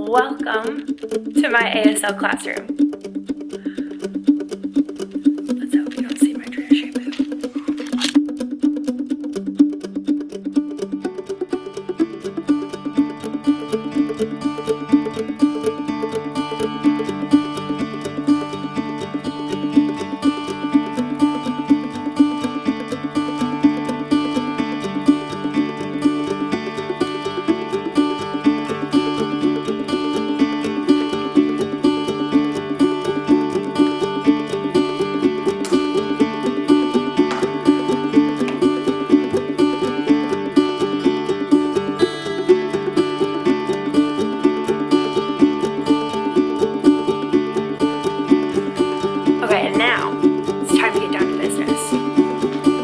welcome to my ASL classroom. Let's hope you don't see my trash shampoo. Okay, and now it's time to get down to business.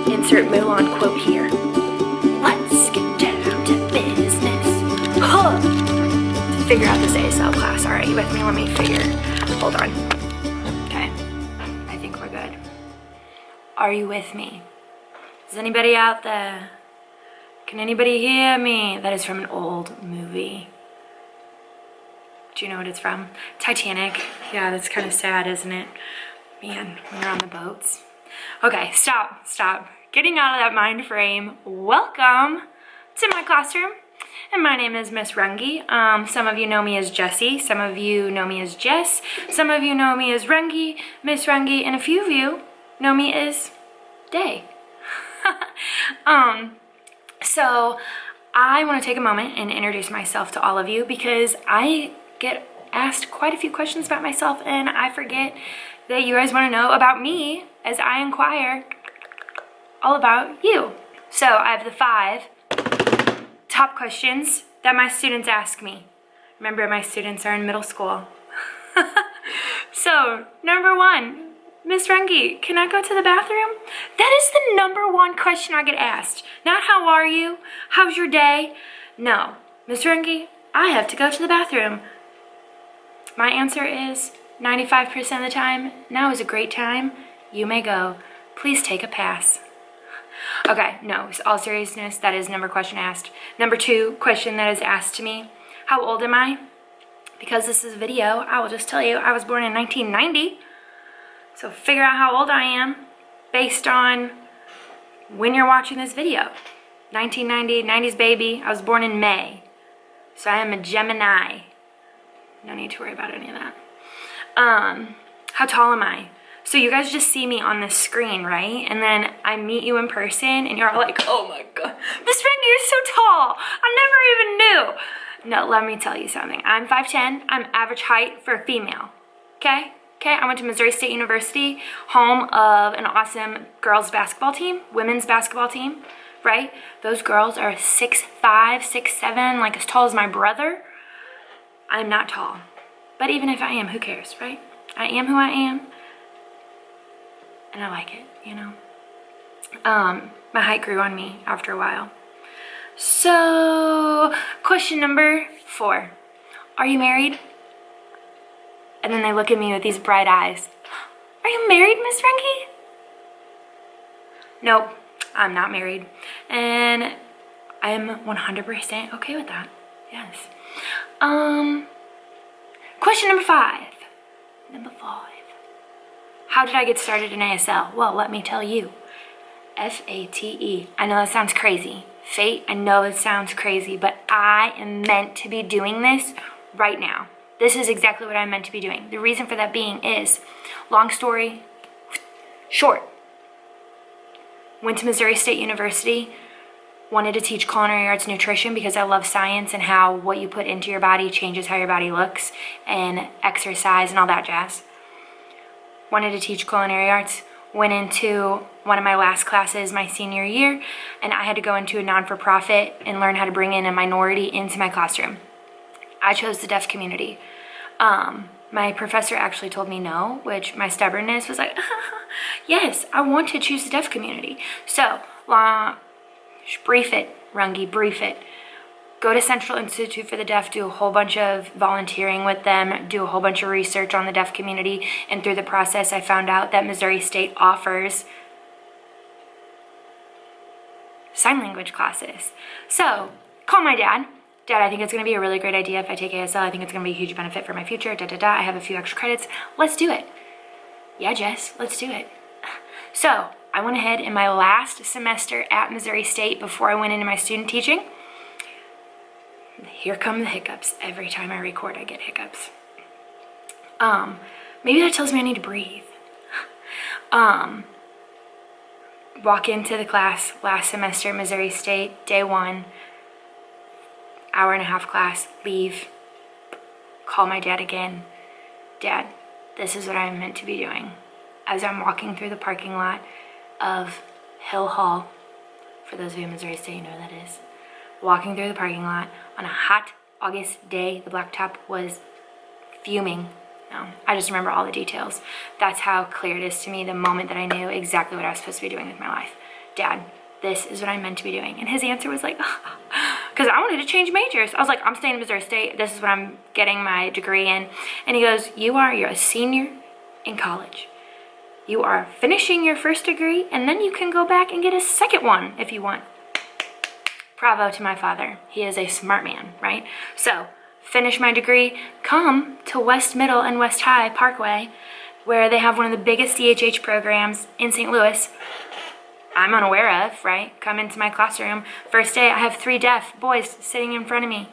Insert Mulan quote here. Let's get down to business. Huh. To figure out this ASL class. Alright, you with me? Let me figure. Hold on. Okay. I think we're good. Are you with me? Is anybody out there? Can anybody hear me? That is from an old movie. Do you know what it's from? Titanic. Yeah, that's kind of sad, isn't it? Man, when you're on the boats. Okay, stop. Getting out of that mind frame. Welcome to my classroom. And my name is Miss Runge. Some of you know me as Jessie. Some of you know me as Jess. Some of you know me as Runge, Miss Runge, and a few of you know me as Day. So I want to take a moment and introduce myself to all of you because I get asked quite a few questions about myself and I forget that you guys want to know about me as I inquire all about you. So I have the 5 top questions that my students ask me. Remember, my students are in middle school. So, number 1, Miss Runge, can I go to the bathroom? That is the number 1 question I get asked. Not how are you? How's your day? No, Miss Runge, I have to go to the bathroom. My answer is 95% of the time, now is a great time. You may go. Please take a pass. Okay, no, all seriousness, that is number question asked. Number 2 question that is asked to me, how old am I? Because this is a video, I will just tell you, I was born in 1990. So figure out how old I am based on when you're watching this video. 1990, 90s baby, I was born in May. So I am a Gemini. No need to worry about any of that. How tall am I? So you guys just see me on the screen, right? And then I meet you in person and you're all like, oh my God, Miss Runge, you're so tall. I never even knew. No, let me tell you something. I'm 5'10", I'm average height for a female, okay? Okay, I went to Missouri State University, home of an awesome girls basketball team, women's basketball team, right? Those girls are 6'5", 6'7", like as tall as my brother. I'm not tall. But even if I am, who cares, right? I am who I am, and I like it, you know? My height grew on me after a while. So, question number 4. Are you married? And then they look at me with these bright eyes. Are you married, Miss Runge? Nope, I'm not married. And I'm 100% okay with that, yes. Question number 5. How did I get started in ASL? Well, let me tell you. FATE. I know that sounds crazy. Fate, I know it sounds crazy, but I am meant to be doing this right now. This is exactly what I'm meant to be doing. The reason for that being is, long story short, went to Missouri State University, wanted to teach culinary arts nutrition because I love science and how what you put into your body changes how your body looks and exercise and all that jazz. Wanted to teach culinary arts, went into one of my last classes my senior year, and I had to go into a non-for-profit and learn how to bring in a minority into my classroom. I chose the deaf community. My professor actually told me no, which my stubbornness was like, yes, I want to choose the deaf community. So, brief it, Runge, brief it. Go to Central Institute for the Deaf, do a whole bunch of volunteering with them, do a whole bunch of research on the deaf community, and through the process I found out that Missouri State offers sign language classes. So, call my dad, Dad, I think it's going to be a really great idea if I take ASL. I think it's going to be a huge benefit for my future. I have a few extra credits. Let's do it. Yeah, Jess, let's do it. So I went ahead in my last semester at Missouri State before I went into my student teaching. Here come the hiccups. Every time I record, I get hiccups. Maybe that tells me I need to breathe. Walk into the class last semester at Missouri State, day 1, hour-and-a-half class, leave, call my dad again. Dad, this is what I'm meant to be doing. As I'm walking through the parking lot of Hill Hall, for those of you in Missouri State, you know what that is. Walking through the parking lot on a hot August day, the blacktop was fuming. No, I just remember all the details. That's how clear it is to me, the moment that I knew exactly what I was supposed to be doing with my life. Dad, this is what I'm meant to be doing. And his answer was like, because I wanted to change majors. I was like, I'm staying in Missouri State. This is what I'm getting my degree in. And he goes, you're a senior in college. You are finishing your first degree, and then you can go back and get a second one if you want. Bravo to my father. He is a smart man, right? So, finish my degree, come to West Middle and West High Parkway, where they have one of the biggest DHH programs in St. Louis. I'm unaware of, right? Come into my classroom. First day, I have 3 deaf boys sitting in front of me.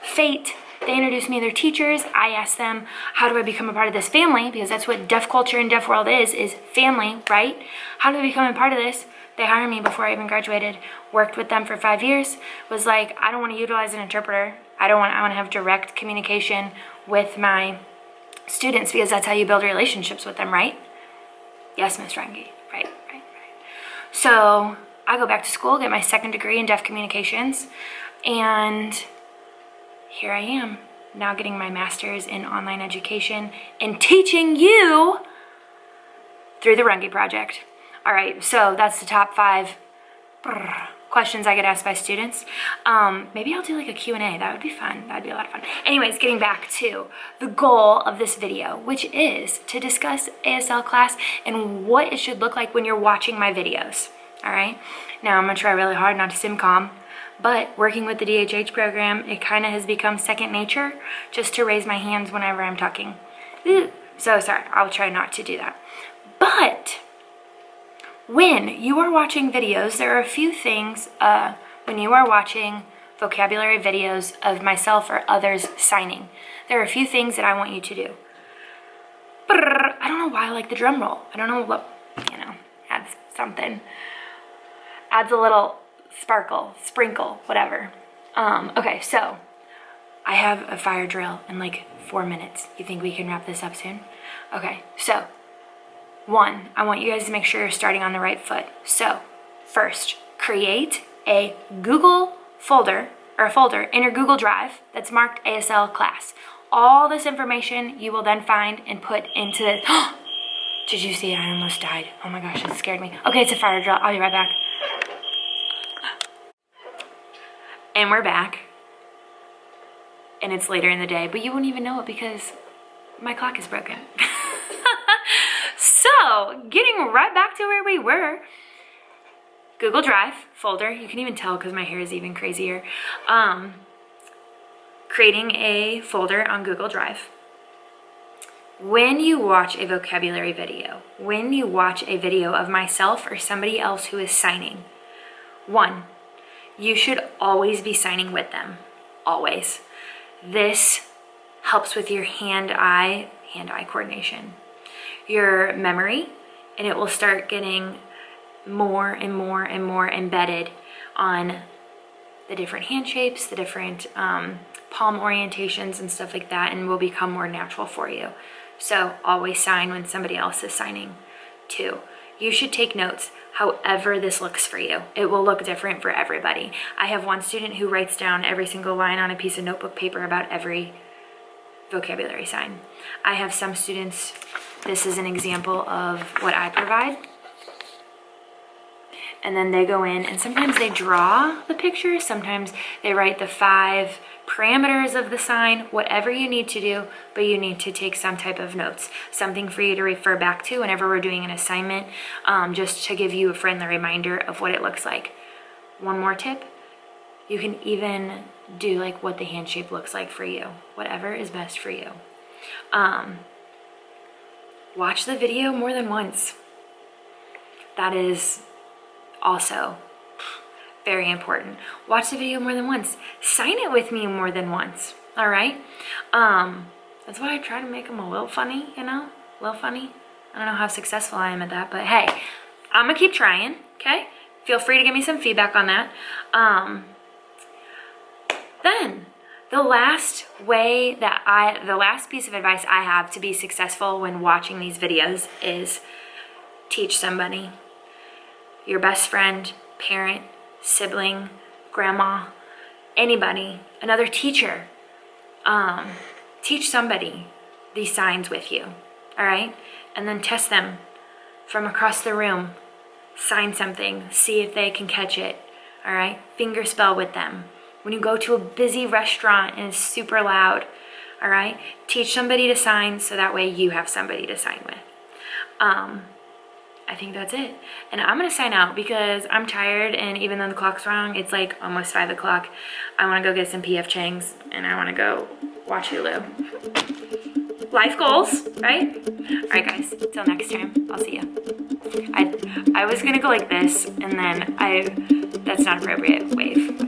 Fate. They introduced me to their teachers. I asked them, how do I become a part of this family? Because that's what deaf culture and deaf world is family, right? How do I become a part of this? They hired me before I even graduated, worked with them for 5 years, was like, I don't want to utilize an interpreter. I want to have direct communication with my students because that's how you build relationships with them, right? Yes, Miss Runge. Right. So I go back to school, get my 2nd degree in deaf communications, and here I am, now getting my master's in online education and teaching you through the Runge Project. All right, so that's the top 5 questions I get asked by students. Maybe I'll do like a Q&A. That would be fun. That'd be a lot of fun. Anyways, getting back to the goal of this video, which is to discuss ASL class and what it should look like when you're watching my videos. All right. Now I'm gonna try really hard not to simcom, but working with the DHH program, it kind of has become second nature just to raise my hands whenever I'm talking. So sorry, I'll try not to do that. But when you are watching videos, there are a few things, when you are watching vocabulary videos of myself or others signing, there are a few things that I want you to do. I don't know why I like the drum roll. I don't know what, adds something. Adds a little sparkle, sprinkle, whatever. Okay, so I have a fire drill in like 4 minutes. You think we can wrap this up soon? Okay, so 1, I want you guys to make sure you're starting on the right foot. So first, create a Google folder or a folder in your Google Drive that's marked ASL class. All this information you will then find and put into this. Did you see it? I almost died. Oh my gosh, it scared me. Okay, it's a fire drill. I'll be right back. And we're back. And it's later in the day, but you won't even know it because my clock is broken. So, getting right back to where we were. Google Drive folder. You can even tell because my hair is even crazier. Creating a folder on Google Drive. When you watch a vocabulary video, when you watch a video of myself or somebody else who is signing, 1, you should always be signing with them. Always. This helps with your hand-eye coordination, your memory, and it will start getting more and more and more embedded on the different hand shapes, the different palm orientations and stuff like that, and will become more natural for you. So always sign when somebody else is signing. 2, you should take notes however this looks for you. It will look different for everybody. I have one student who writes down every single line on a piece of notebook paper about every vocabulary sign. I have some students, this is an example of what I provide. And then they go in and sometimes they draw the picture, sometimes they write the 5 parameters of the sign, whatever you need to do, but you need to take some type of notes, something for you to refer back to whenever we're doing an assignment, just to give you a friendly reminder of what it looks like. One more tip, You can even do like what the hand shape looks like for you, whatever is best for you. Watch the video more than once. That is also very important. Watch the video more than once. Sign it with me more than once, all right? That's why I try to make them a little funny, you know? A little funny. I don't know how successful I am at that, but hey, I'm gonna keep trying, okay? Feel free to give me some feedback on that. Then, the last piece of advice I have to be successful when watching these videos is teach somebody. Your best friend, parent, sibling, grandma, anybody, another teacher. Teach somebody these signs with you, all right? And then test them from across the room. Sign something, see if they can catch it, all right? Finger spell with them. When you go to a busy restaurant and it's super loud, all right? Teach somebody to sign so that way you have somebody to sign with. I think that's it. And I'm gonna sign out because I'm tired, and even though the clock's wrong, it's like almost 5 o'clock. I wanna go get some PF Chang's and I wanna go watch Hulu. Life goals, right? All right, guys, till next time, I'll see you. I was gonna go like this, and then that's not appropriate. Wave.